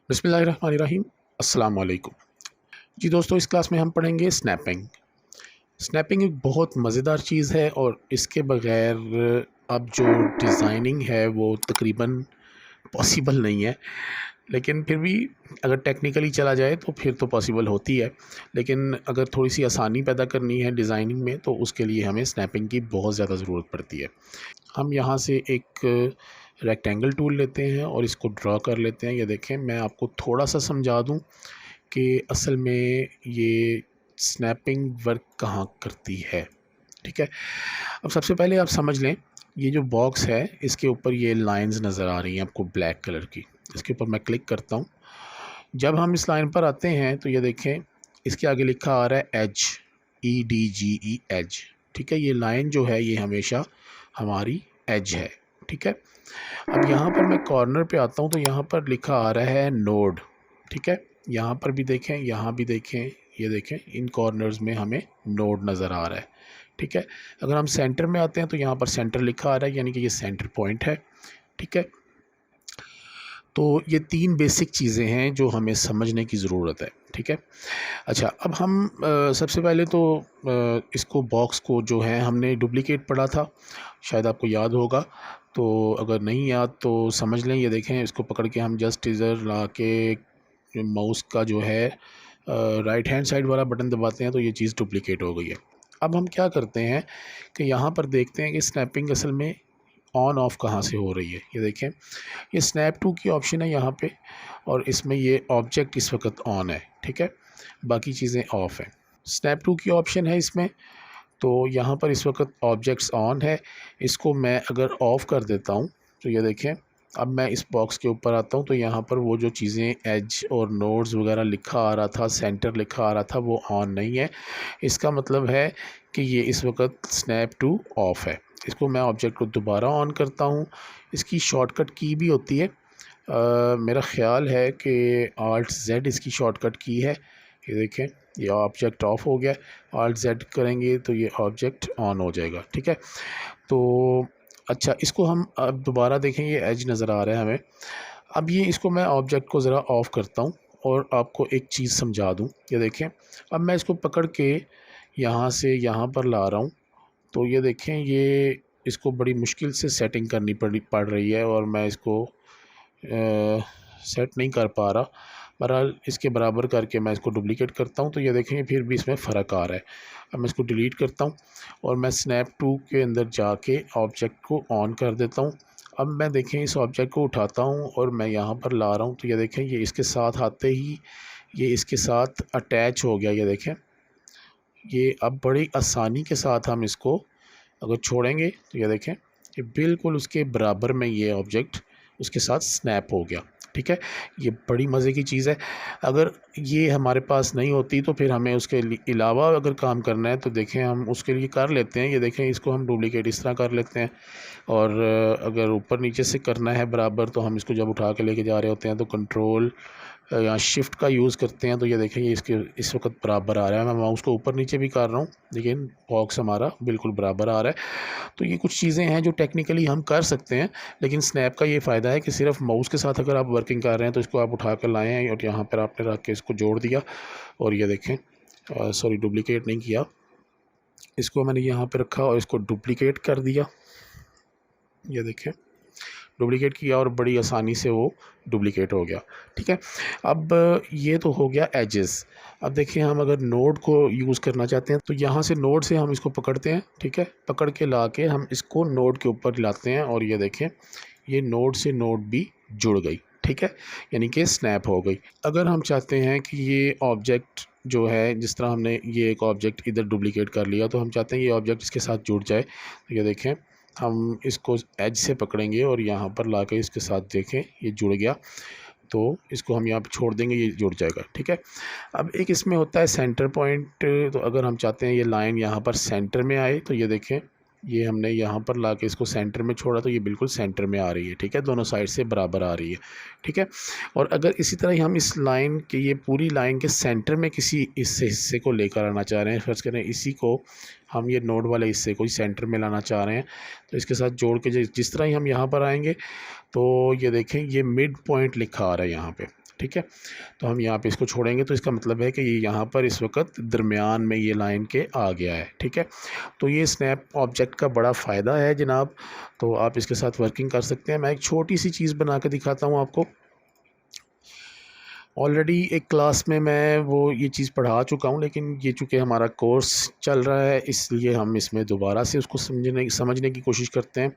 बिस्मिल्लाहिर्रहमानिर्रहीम। अस्सलाम वालेकुम। जी दोस्तों, इस क्लास में हम पढ़ेंगे स्नैपिंग। स्नैपिंग एक बहुत मज़ेदार चीज़ है और इसके बग़ैर अब जो डिज़ाइनिंग है वो तकरीबन पॉसिबल नहीं है। लेकिन फिर भी अगर टेक्निकली चला जाए तो फिर तो पॉसिबल होती है। लेकिन अगर थोड़ी सी आसानी पैदा करनी है डिज़ाइनिंग में तो उसके लिए हमें स्नैपिंग की बहुत ज़्यादा ज़रूरत पड़ती है। हम यहाँ से एक रेक्टेंगल टूल लेते हैं और इसको ड्रा कर लेते हैं। ये देखें, मैं आपको थोड़ा सा समझा दूँ कि असल में ये स्नैपिंग वर्क कहाँ करती है। ठीक है, अब सबसे पहले आप समझ लें, ये जो बॉक्स है इसके ऊपर ये लाइंस नज़र आ रही हैं आपको ब्लैक कलर की। इसके ऊपर मैं क्लिक करता हूँ। जब हम इस लाइन पर आते हैं तो ये देखें, इसके आगे लिखा आ रहा है एज, EDGE एज। ठीक है, ये लाइन जो है ये हमेशा हमारी एज है। ठीक है, अब यहाँ पर मैं कॉर्नर पे आता हूँ तो यहाँ पर लिखा आ रहा है नोड। ठीक है, यहाँ पर भी देखें, यहाँ भी देखें, ये देखें, इन कॉर्नर्स में हमें नोड नज़र आ रहा है। ठीक है, अगर हम सेंटर में आते हैं तो यहाँ पर सेंटर लिखा आ रहा है, यानी कि ये सेंटर पॉइंट है। ठीक है, तो ये तीन बेसिक चीज़ें हैं जो हमें समझने की ज़रूरत है। ठीक है, अच्छा, अब हम सबसे पहले तो इसको बॉक्स को जो है हमने डुप्लीकेट पढ़ा था, शायद आपको याद होगा। तो अगर नहीं याद तो समझ लें, ये देखें, इसको पकड़ के हम जस्ट इधर ला के माउस का जो है राइट हैंड साइड वाला बटन दबाते हैं तो ये चीज़ डुप्लीकेट हो गई है। अब हम क्या करते हैं कि यहाँ पर देखते हैं कि स्नैपिंग असल में ऑन ऑफ कहाँ से हो रही है। ये देखें, ये स्नैप टू की ऑप्शन है यहाँ पे और इसमें ये ऑब्जेक्ट इस वक्त ऑन है। ठीक है, बाकी चीज़ें ऑफ़ हैं। स्नैप टू की ऑप्शन है इसमें, तो यहाँ पर इस वक्त ऑब्जेक्ट्स ऑन है। इसको मैं अगर ऑफ़ कर देता हूँ तो ये देखें, अब मैं इस बॉक्स के ऊपर आता हूँ तो यहाँ पर वो जो चीज़ें एज और नोड्स वगैरह लिखा आ रहा था, सेंटर लिखा आ रहा था, वो ऑन नहीं है। इसका मतलब है कि ये इस वक्त स्नैप टू ऑफ़ है। इसको मैं ऑब्जेक्ट को दोबारा ऑन करता हूँ। इसकी शॉर्टकट की भी होती है, मेरा ख़्याल है कि Alt Z इसकी शॉर्टकट की है। ये देखें, ये ऑब्जेक्ट ऑफ हो गया, Alt Z करेंगे तो ये ऑब्जेक्ट ऑन हो जाएगा। ठीक है, तो अच्छा, इसको हम अब दोबारा देखें, ये एज नज़र आ रहा है हमें। अब ये इसको मैं ऑब्जेक्ट को ज़रा ऑफ़ करता हूँ और आपको एक चीज़ समझा दूँ। ये देखें, अब मैं इसको पकड़ के यहाँ से यहाँ पर ला रहा हूँ तो ये देखें, ये इसको बड़ी मुश्किल से सेटिंग करनी पड़ रही है और मैं इसको सेट नहीं कर पा रहा। बहरहाल इसके बराबर करके मैं इसको डुप्लीकेट करता हूँ तो ये देखेंगे फिर भी इसमें फ़र्क आ रहा है। अब मैं इसको डिलीट करता हूँ और मैं स्नैप टू के अंदर जाके ऑब्जेक्ट को ऑन कर देता हूँ। अब मैं देखें, इस ऑब्जेक्ट को उठाता हूँ और मैं यहाँ पर ला रहा हूँ तो ये देखें, ये इसके साथ आते ही ये इसके साथ अटैच हो गया। ये देखें, ये अब बड़ी आसानी के साथ हम इसको अगर छोड़ेंगे तो ये देखें, ये बिल्कुल उसके बराबर में ये ऑब्जेक्ट उसके साथ स्नैप हो गया। ठीक है, ये बड़ी मज़े की चीज़ है। अगर ये हमारे पास नहीं होती तो फिर हमें उसके अलावा अगर काम करना है तो देखें, हम उसके लिए कर लेते हैं। ये देखें, इसको हम डुप्लीकेट इस तरह कर लेते हैं और अगर ऊपर नीचे से करना है बराबर तो हम इसको जब उठा के लेके जा रहे होते हैं तो कंट्रोल या शिफ्ट का यूज़ करते हैं। तो ये देखें, ये इसके इस वक्त बराबर आ रहा है। मैं माउस को ऊपर नीचे भी कर रहा हूँ लेकिन बॉक्स हमारा बिल्कुल बराबर आ रहा है। तो ये कुछ चीज़ें हैं जो टेक्निकली हम कर सकते हैं, लेकिन स्नैप का ये फ़ायदा है कि सिर्फ माउस के साथ अगर आप वर्किंग कर रहे हैं तो इसको आप उठा कर लाएँ और यहाँ पर आपने रख के इसको जोड़ दिया और ये देखें, सॉरी, डुप्लीकेट नहीं किया, इसको मैंने यहाँ पर रखा और इसको डुप्लीकेट कर दिया। ये देखें, डुप्लीकेट किया और बड़ी आसानी से वो डुप्लीकेट हो गया। ठीक है, अब ये तो हो गया एजेस। अब देखिए, हम अगर नोड को यूज़ करना चाहते हैं तो यहाँ से नोड से हम इसको पकड़ते हैं। ठीक है, पकड़ के ला के हम इसको नोड के ऊपर लाते हैं और ये देखें, ये नोड से नोड भी जुड़ गई। ठीक है, यानी कि स्नैप हो गई। अगर हम चाहते हैं कि ये ऑब्जेक्ट जो है, जिस तरह हमने ये एक ऑब्जेक्ट इधर डुप्लीकेट कर लिया, तो हम चाहते हैं ये ऑब्जेक्ट इसके साथ जुड़ जाए। तो ये देखें, हम इसको एज से पकड़ेंगे और यहाँ पर लाके इसके साथ देखें ये जुड़ गया, तो इसको हम यहाँ पे छोड़ देंगे, ये जुड़ जाएगा। ठीक है, अब एक इसमें होता है सेंटर पॉइंट। तो अगर हम चाहते हैं ये लाइन यहाँ पर सेंटर में आए तो ये देखें, ये हमने यहाँ पर लाके इसको सेंटर में छोड़ा तो ये बिल्कुल सेंटर में आ रही है। ठीक है, दोनों साइड से बराबर आ रही है। ठीक है, और अगर इसी तरह ही हम इस लाइन के, ये पूरी लाइन के सेंटर में किसी इस हिस्से को लेकर आना चाह रहे हैं, फ़र्ज़ करें इसी को हम ये नोड वाले हिस्से को सेंटर में लाना चाह रहे हैं। तो इसके साथ जोड़ के जिस तरह ही हम यहाँ पर आएंगे तो ये देखें ये मिड पॉइंट लिखा आ रहा है यहाँ पे, ठीक है। तो हम यहाँ पे इसको छोड़ेंगे तो इसका मतलब है कि ये यहाँ पर इस वक्त दरमियान में ये लाइन के आ गया है, ठीक है। तो ये स्नैप ऑब्जेक्ट का बड़ा फ़ायदा है जनाब, तो आप इसके साथ वर्किंग कर सकते हैं। मैं एक छोटी सी चीज़ बना के दिखाता हूँ आपको। ऑलरेडी एक क्लास में मैं वो ये चीज़ पढ़ा चुका हूँ, लेकिन ये चूँकि हमारा कोर्स चल रहा है इसलिए हम इसमें दोबारा से उसको समझने की कोशिश करते हैं।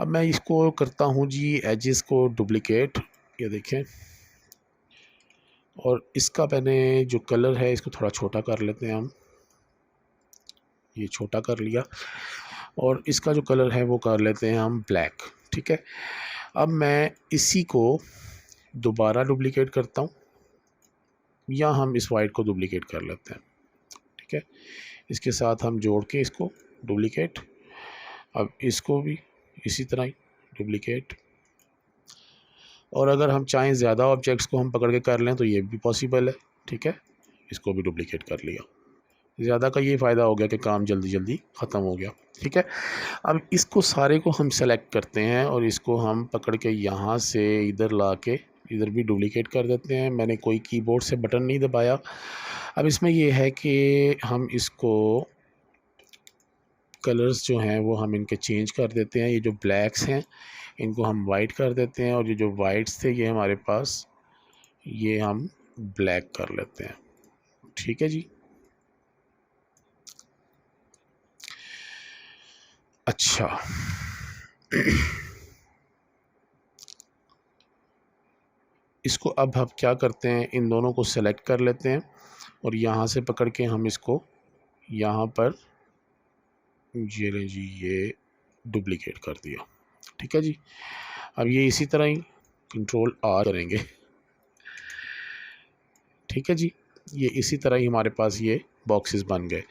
अब मैं इसको करता हूँ जी एजेस को डुप्लिकेट, ये देखें, और इसका मैंने जो कलर है इसको थोड़ा छोटा कर लेते हैं हम, ये छोटा कर लिया, और इसका जो कलर है वो कर लेते हैं हम ब्लैक, ठीक है। अब मैं इसी को दोबारा डुप्लिकेट करता हूँ, या हम इस वाइट को डुप्लिकेट कर लेते हैं, ठीक है। इसके साथ हम जोड़ के इसको डुप्लिकेट, अब इसको भी इसी तरह ही डुप्लिकेट, और अगर हम चाहें ज़्यादा ऑब्जेक्ट्स को हम पकड़ के कर लें तो ये भी पॉसिबल है, ठीक है। इसको भी डुप्लिकेट कर लिया। ज़्यादा का ये फ़ायदा हो गया कि काम जल्दी जल्दी ख़त्म हो गया, ठीक है। अब इसको सारे को हम सेलेक्ट करते हैं और इसको हम पकड़ के यहाँ से इधर ला के इधर भी डुप्लिकेट कर देते हैं। मैंने कोई कीबोर्ड से बटन नहीं दबाया। अब इसमें ये है कि हम इसको कलर्स जो हैं वो हम इनके चेंज कर देते हैं। ये जो ब्लैक्स हैं इनको हम वाइट कर देते हैं, और ये जो वाइट्स थे ये हमारे पास ये हम ब्लैक कर लेते हैं, ठीक है जी। अच्छा इसको अब हम क्या करते हैं, इन दोनों को सेलेक्ट कर लेते हैं और यहाँ से पकड़ के हम इसको यहाँ पर ये लें जी, ये डुप्लिकेट कर दिया, ठीक है जी। अब ये इसी तरह ही कंट्रोल आर करेंगे, ठीक है जी। ये इसी तरह ही हमारे पास ये बॉक्सेस बन गए।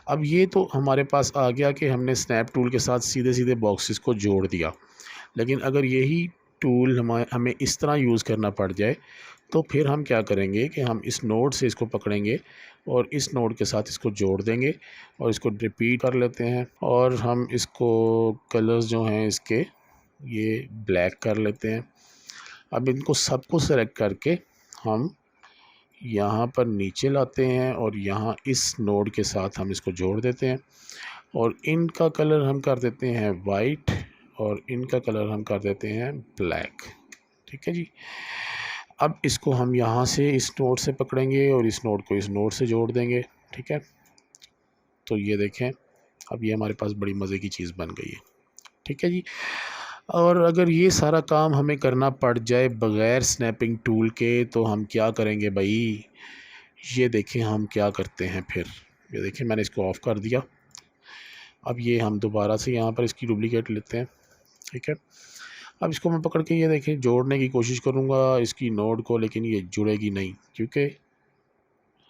अब ये तो हमारे पास आ गया कि हमने स्नैप टूल के साथ सीधे सीधे बॉक्सेस को जोड़ दिया, लेकिन अगर यही टूल हमें इस तरह यूज़ करना पड़ जाए तो फिर हम क्या करेंगे कि हम इस नोड से इसको पकड़ेंगे और इस नोड के साथ इसको जोड़ देंगे और इसको रिपीट कर लेते हैं, और हम इसको कलर्स जो हैं इसके ये ब्लैक कर लेते हैं। अब इनको सबको सेलेक्ट करके हम यहाँ पर नीचे लाते हैं और यहाँ इस नोड के साथ हम इसको जोड़ देते हैं, और इनका कलर हम कर देते हैं वाइट और इनका कलर हम कर देते हैं ब्लैक, ठीक है जी। अब इसको हम यहाँ से इस नोड से पकड़ेंगे और इस नोड को इस नोड से जोड़ देंगे, ठीक है। तो ये देखें अब ये हमारे पास बड़ी मज़े की चीज़ बन गई है, ठीक है जी। और अगर ये सारा काम हमें करना पड़ जाए बग़ैर स्नैपिंग टूल के तो हम क्या करेंगे भाई, ये देखें हम क्या करते हैं फिर। ये देखें मैंने इसको ऑफ़ कर दिया। अब ये हम दोबारा से यहाँ पर इसकी डुप्लिकेट लेते हैं, ठीक है। अब इसको मैं पकड़ के ये देखें जोड़ने की कोशिश करूँगा इसकी नोड को, लेकिन ये जुड़ेगी नहीं क्योंकि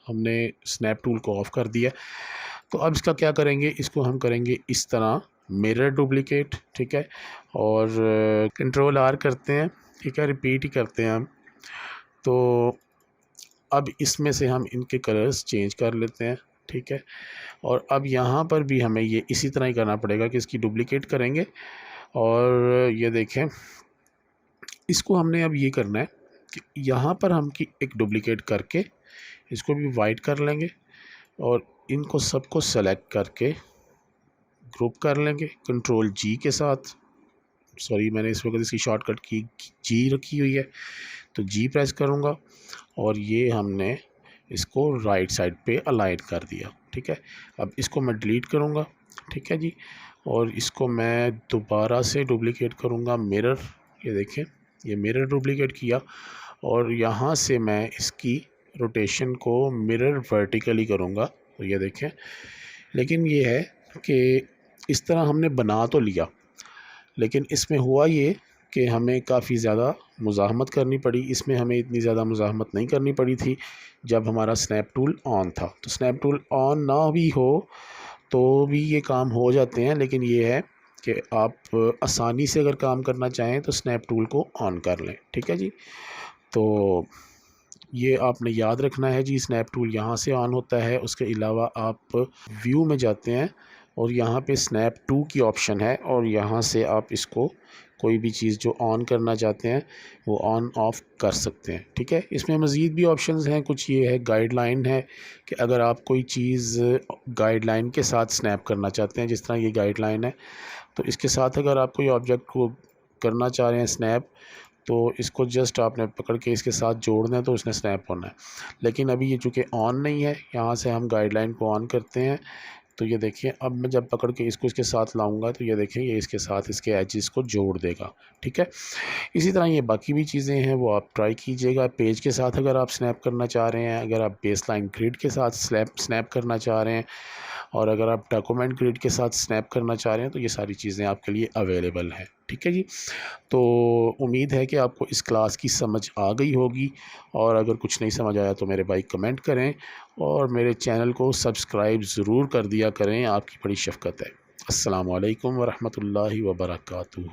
हमने स्नैप टूल को ऑफ़ कर दिया। तो अब इसका क्या करेंगे, इसको हम करेंगे इस तरह मिरर डुप्लिकेट, ठीक है, और कंट्रोल आर करते हैं, ठीक है, रिपीट ही करते हैं हम। तो अब इसमें से हम इनके कलर्स चेंज कर लेते हैं, ठीक है। और अब यहाँ पर भी हमें ये इसी तरह ही करना पड़ेगा कि इसकी डुप्लिकेट करेंगे, और ये देखें इसको हमने अब ये करना है कि यहाँ पर हम की एक डुप्लिकेट करके इसको भी वाइट कर लेंगे और इनको सबको सेलेक्ट करके ग्रुप कर लेंगे कंट्रोल जी के साथ। सॉरी मैंने इस वक्त इसकी शॉर्टकट की जी रखी हुई है, तो जी प्रेस करूँगा और ये हमने इसको राइट साइड पे अलाइन कर दिया, ठीक है। अब इसको मैं डिलीट करूँगा, ठीक है जी, और इसको मैं दोबारा से डुप्लिकेट करूँगा मिरर। ये देखें ये मिरर डुप्लिकेट किया और यहाँ से मैं इसकी रोटेशन को मिरर वर्टिकली करूँगा। तो ये देखें, लेकिन ये है कि इस तरह हमने बना तो लिया, लेकिन इसमें हुआ ये कि हमें काफ़ी ज़्यादा मुज़ाहमत करनी पड़ी। इसमें हमें इतनी ज़्यादा मुज़ाहमत नहीं करनी पड़ी थी जब हमारा स्नैप टूल ऑन था। तो स्नैप टूल ऑन ना भी हो तो भी ये काम हो जाते हैं, लेकिन ये है कि आप आसानी से अगर काम करना चाहें तो स्नैप टूल को ऑन कर लें, ठीक है जी। तो ये आपने याद रखना है जी। स्नैप टूल यहाँ से ऑन होता है। उसके अलावा आप व्यू में जाते हैं और यहाँ पे स्नैप टू की ऑप्शन है और यहाँ से आप इसको कोई भी चीज़ जो ऑन करना चाहते हैं वो ऑन ऑफ कर सकते हैं। ठीक है, इसमें मज़ीद भी ऑप्शंस हैं। कुछ ये है गाइडलाइन है कि अगर आप कोई चीज़ गाइडलाइन के साथ स्नैप करना चाहते हैं, जिस तरह ये गाइडलाइन है, तो इसके साथ अगर आप कोई ऑब्जेक्ट को करना चाह रहे हैं स्नैप, तो इसको जस्ट आपने पकड़ के इसके साथ जोड़ना है तो उसने स्नैप होना है। लेकिन अभी ये चूँकि ऑन नहीं है, यहाँ से हम गाइडलाइन को ऑन करते हैं तो ये देखिए अब मैं जब पकड़ के इसको इसके साथ लाऊंगा तो ये देखें ये इसके साथ इसके एजेस को जोड़ देगा। ठीक है, इसी तरह ये बाकी भी चीज़ें हैं वो आप ट्राई कीजिएगा। पेज के साथ अगर आप स्नैप करना चाह रहे हैं, अगर आप बेस लाइन ग्रिड के साथ स्नैप करना चाह रहे हैं, और अगर आप डॉक्यूमेंट ग्रिड के साथ स्नैप करना चाह रहे हैं, तो ये सारी चीज़ें आपके लिए अवेलेबल हैं। ठीक है जी, तो उम्मीद है कि आपको इस क्लास की समझ आ गई होगी, और अगर कुछ नहीं समझ आया तो मेरे भाई कमेंट करें और मेरे चैनल को सब्सक्राइब ज़रूर कर दिया करें, आपकी बड़ी शफ़क़त है। अस्सलामु अलैकुम वरहमतुल्लाहि वबरकातुहू।